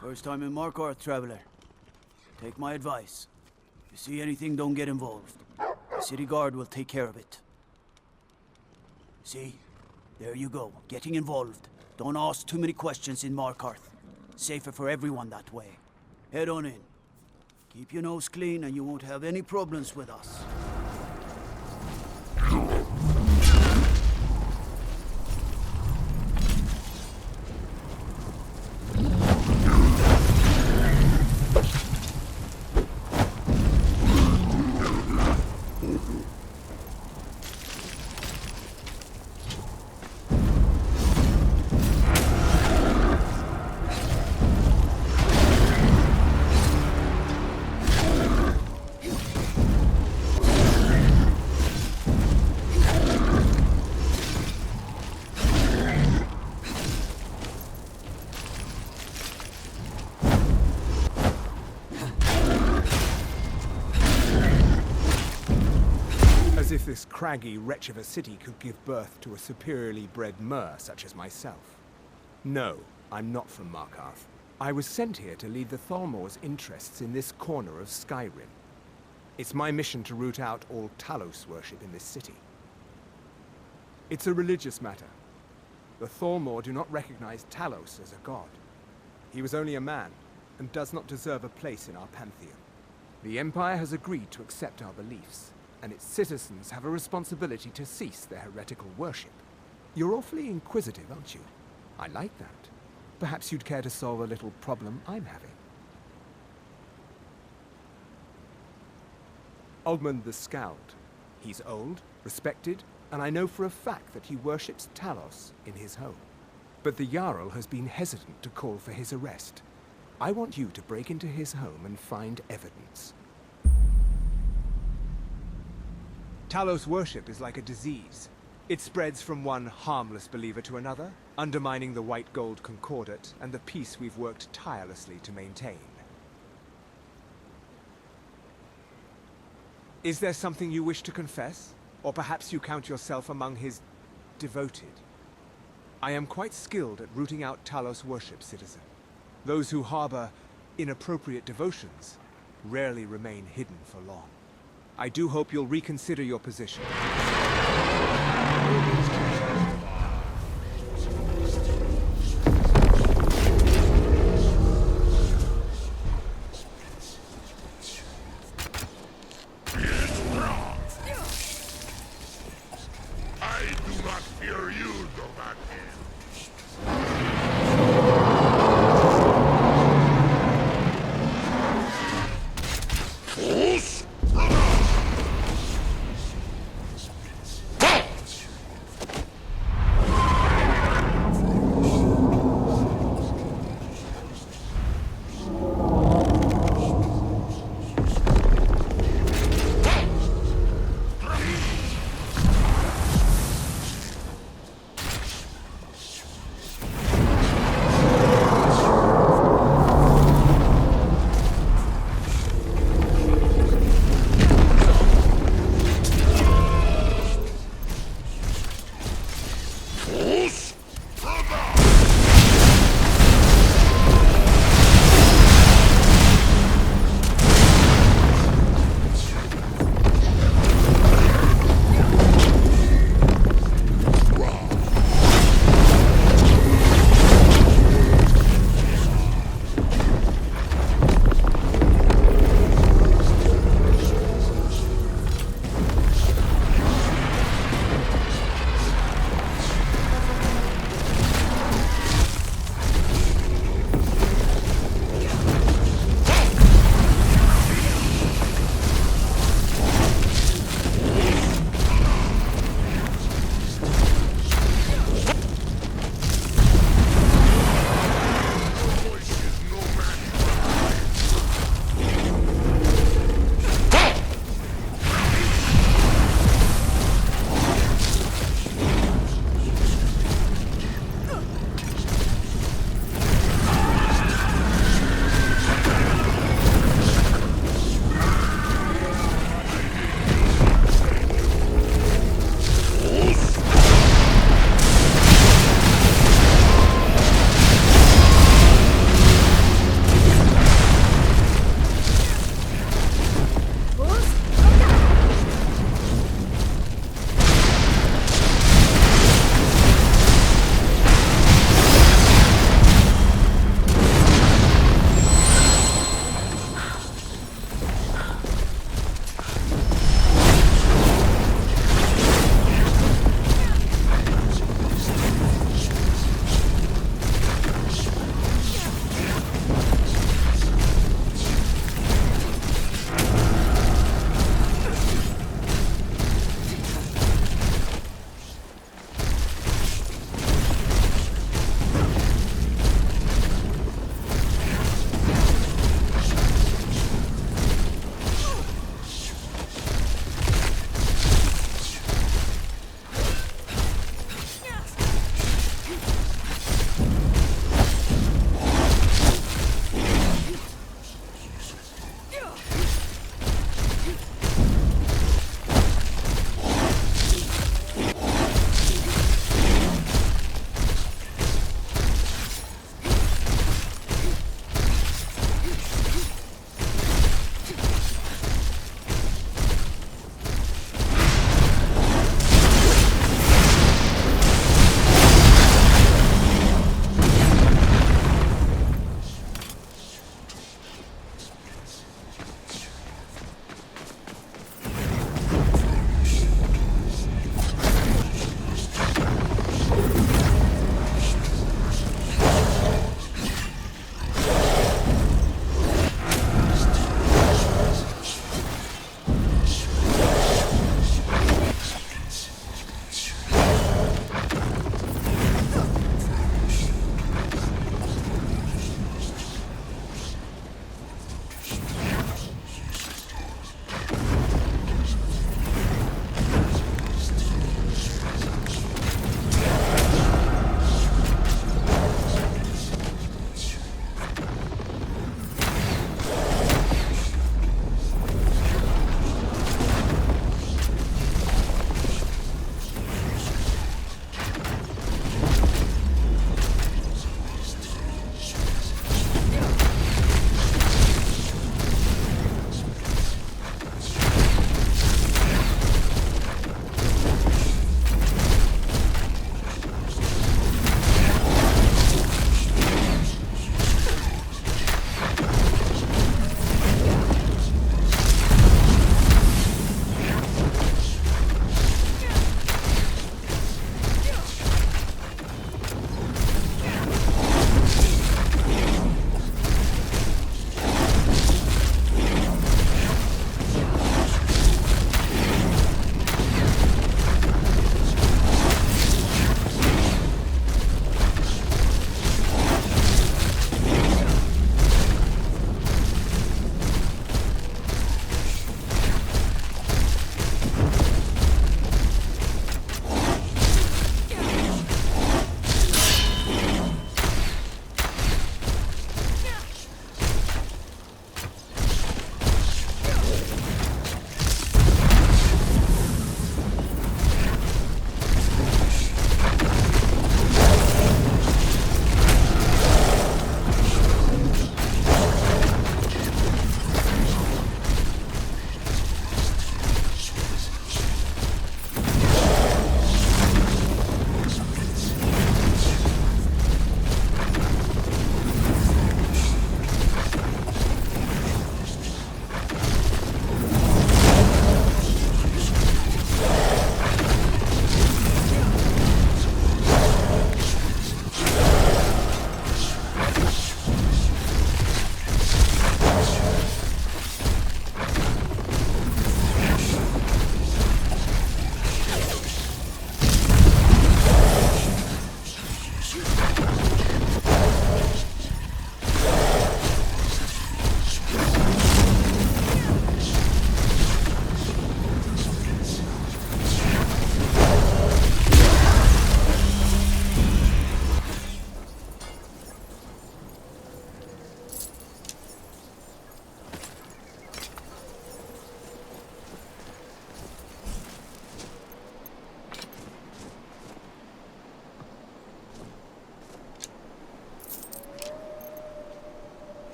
First time in Markarth, traveler. Take my advice. If you see anything, don't get involved. The city guard will take care of it. See? There you go. Getting involved. Don't ask too many questions in Markarth. Safer for everyone that way. Head on in. Keep your nose clean and you won't have any problems with us. If this craggy wretch of a city could give birth to a superiorly bred mer such as myself. No, I'm not from Markarth. I was sent here to lead the Thalmor's interests in this corner of Skyrim. It's my mission to root out all Talos worship in this city. It's a religious matter. The Thalmor do not recognize Talos as a god. He was only a man, and does not deserve a place in our pantheon. The Empire has agreed to accept our beliefs, and its citizens have a responsibility to cease their heretical worship. You're awfully inquisitive, aren't you? I like that. Perhaps you'd care to solve a little problem I'm having. Igmund the Scald. He's old, respected, and I know for a fact that he worships Talos in his home. But the Jarl has been hesitant to call for his arrest. I want you to break into his home and find evidence. Talos worship is like a disease. It spreads from one harmless believer to another, undermining the white gold concordat and the peace we've worked tirelessly to maintain. Is there something you wish to confess? Or perhaps you count yourself among his devoted? I am quite skilled at rooting out Talos worship, citizen. Those who harbor inappropriate devotions rarely remain hidden for long. I do hope you'll reconsider your position. I do not fear you, Wabbajack.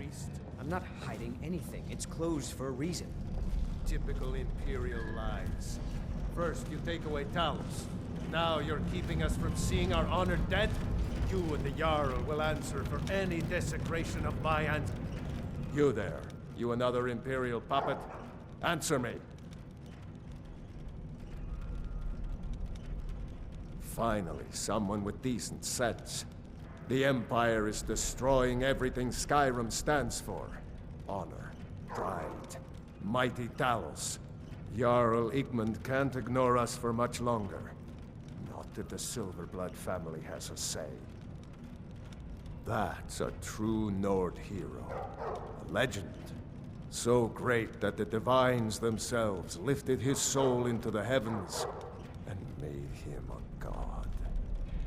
beast. I'm not hiding anything. It's closed for a reason. Typical Imperial lies. First, you take away Talos. Now you're keeping us from seeing our honored dead? You and the Jarl will answer for any desecration of my You there. You another Imperial puppet? Answer me. Finally, someone with decent sense. The Empire is destroying everything Skyrim stands for. Honor, pride, mighty Talos. Jarl Igmund can't ignore us for much longer. Not if the Silverblood family has a say. That's a true Nord hero. A legend. So great that the Divines themselves lifted his soul into the heavens and made him a god.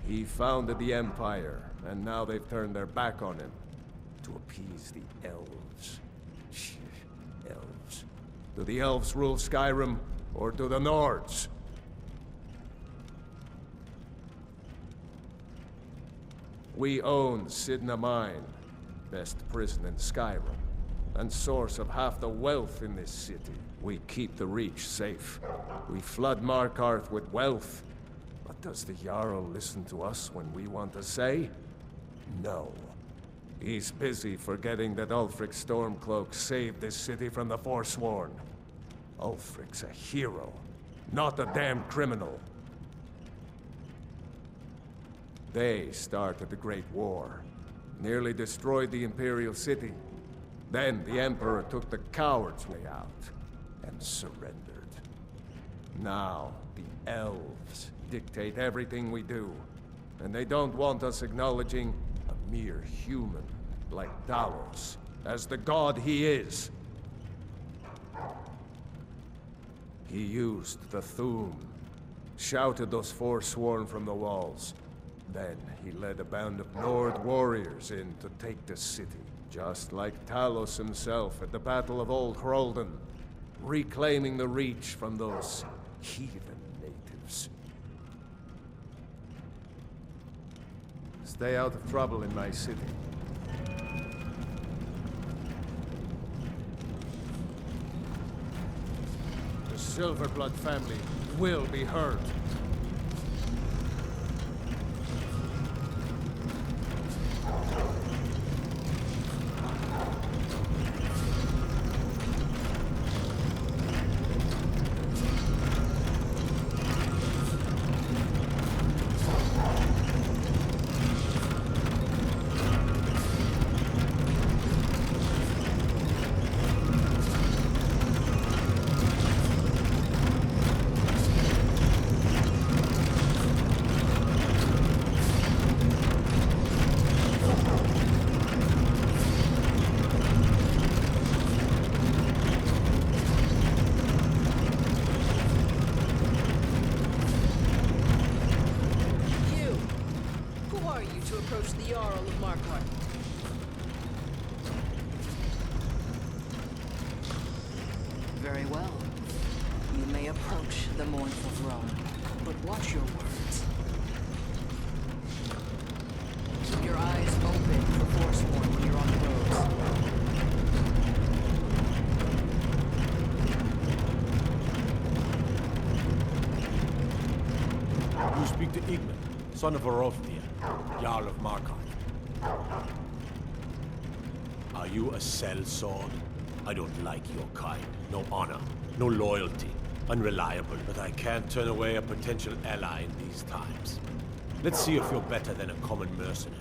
He founded the Empire, and now they've turned their back on him to appease the elves. Elves. Do the elves rule Skyrim, or do the Nords? We own Sidna Mine, best prison in Skyrim, and source of half the wealth in this city. We keep the Reach safe. We flood Markarth with wealth. But does the Jarl listen to us when we want to say? No. He's busy forgetting that Ulfric Stormcloak saved this city from the Forsworn. Ulfric's a hero, not a damn criminal. They started the Great War, nearly destroyed the Imperial city. Then the Emperor took the coward's way out and surrendered. Now, the elves dictate everything we do, and they don't want us acknowledging a mere human like Talos as the god he is. He used the Thum, shouted those Forsworn from the walls. Then he led a band of Nord warriors in to take the city, just like Talos himself at the Battle of Old Hroldan, reclaiming the Reach from those heathen natives. Stay out of trouble in my city. The Silverblood family will be heard. The Jarl of Markarth. Very well. You may approach the mournful throne, but watch your words. Keep your eyes open for Forsworn when you're on the roads. You speak to Igmund, son of Orolfnir, Jarl of Markarth. Are you a sellsword? I don't like your kind. No honor, no loyalty, unreliable, but I can't turn away a potential ally in these times. Let's see if you're better than a common mercenary.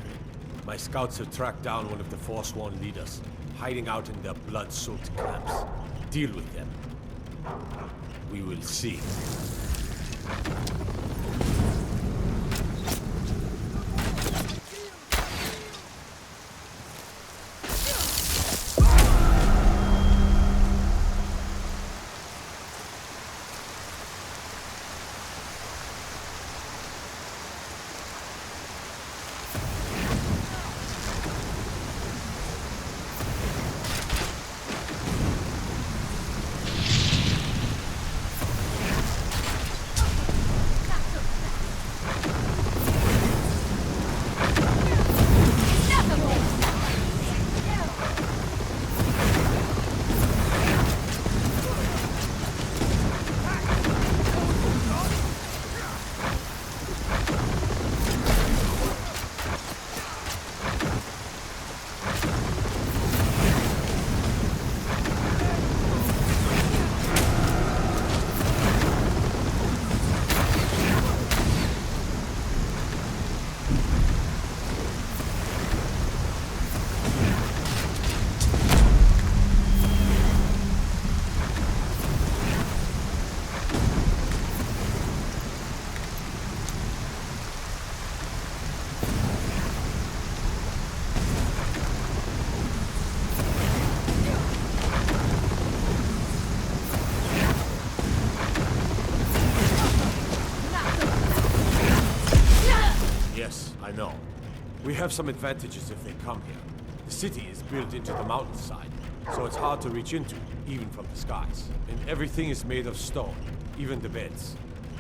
My scouts have tracked down one of the Forsworn leaders, hiding out in their blood-soaked camps. Deal with them. We will see. I know. We have some advantages if they come here. The city is built into the mountainside, so it's hard to reach into, even from the skies. And everything is made of stone, even the beds.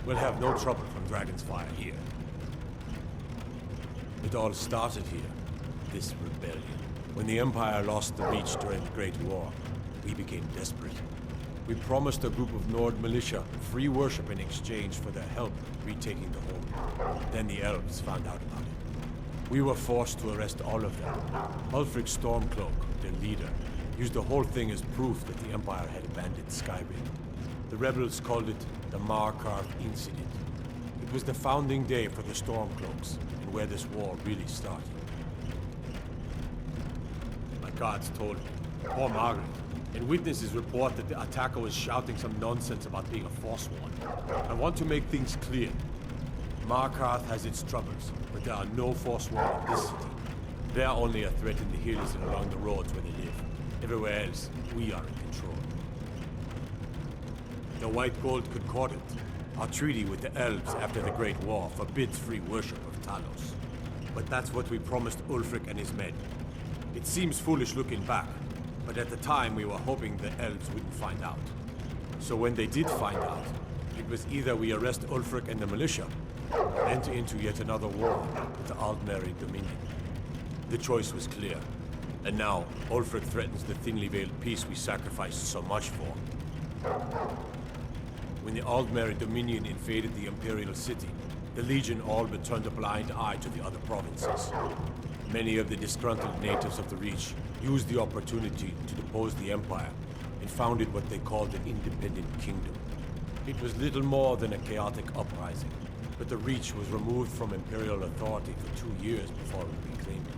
We'll have no trouble from Dragon's Fire here. It all started here, this rebellion. When the Empire lost the Reach during the Great War, we became desperate. We promised a group of Nord militia free worship in exchange for their help retaking the Hold. Then the Elves found out about it. We were forced to arrest all of them. Ulfric Stormcloak, their leader, used the whole thing as proof that the Empire had abandoned Skyrim. The rebels called it the Markarth Incident. It was the founding day for the Stormcloaks, and where this war really started. My guards told me, poor Margaret, and witnesses report that the attacker was shouting some nonsense about being a Forsworn. I want to make things clear. Markarth has its troubles, but there are no Forsworn in this city. They are only a threat in the hills and along the roads where they live. Everywhere else, we are in control. The White Gold Concordat, our treaty with the Elves after the Great War, forbids free worship of Talos. But that's what we promised Ulfric and his men. It seems foolish looking back, but at the time we were hoping the Elves wouldn't find out. So when they did find out, it was either we arrest Ulfric and the militia, or enter into yet another war with the Aldmeri Dominion. The choice was clear, and now Ulfric threatens the thinly veiled peace we sacrificed so much for. When the Aldmeri Dominion invaded the Imperial City, the Legion all but turned a blind eye to the other provinces. Many of the disgruntled natives of the Reach used the opportunity to depose the Empire and founded what they called an independent kingdom. It was little more than a chaotic uprising, but the Reach was removed from Imperial authority for 2 years before we reclaimed it.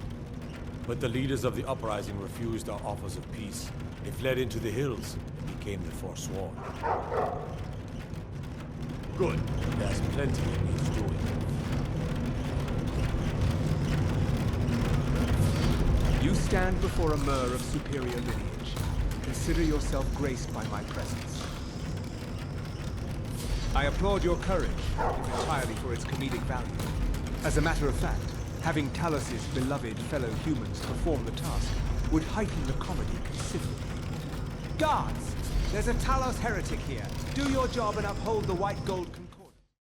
But the leaders of the uprising refused our offers of peace. They fled into the hills and became the Forsworn. Good. There's plenty that needs doing. You stand before a Mer of superior lineage. Consider yourself graced by my presence. I applaud your courage, if entirely for its comedic value. As a matter of fact, having Talos's beloved fellow humans perform the task would heighten the comedy considerably. Guards! There's a Talos heretic here. Do your job and uphold the White Gold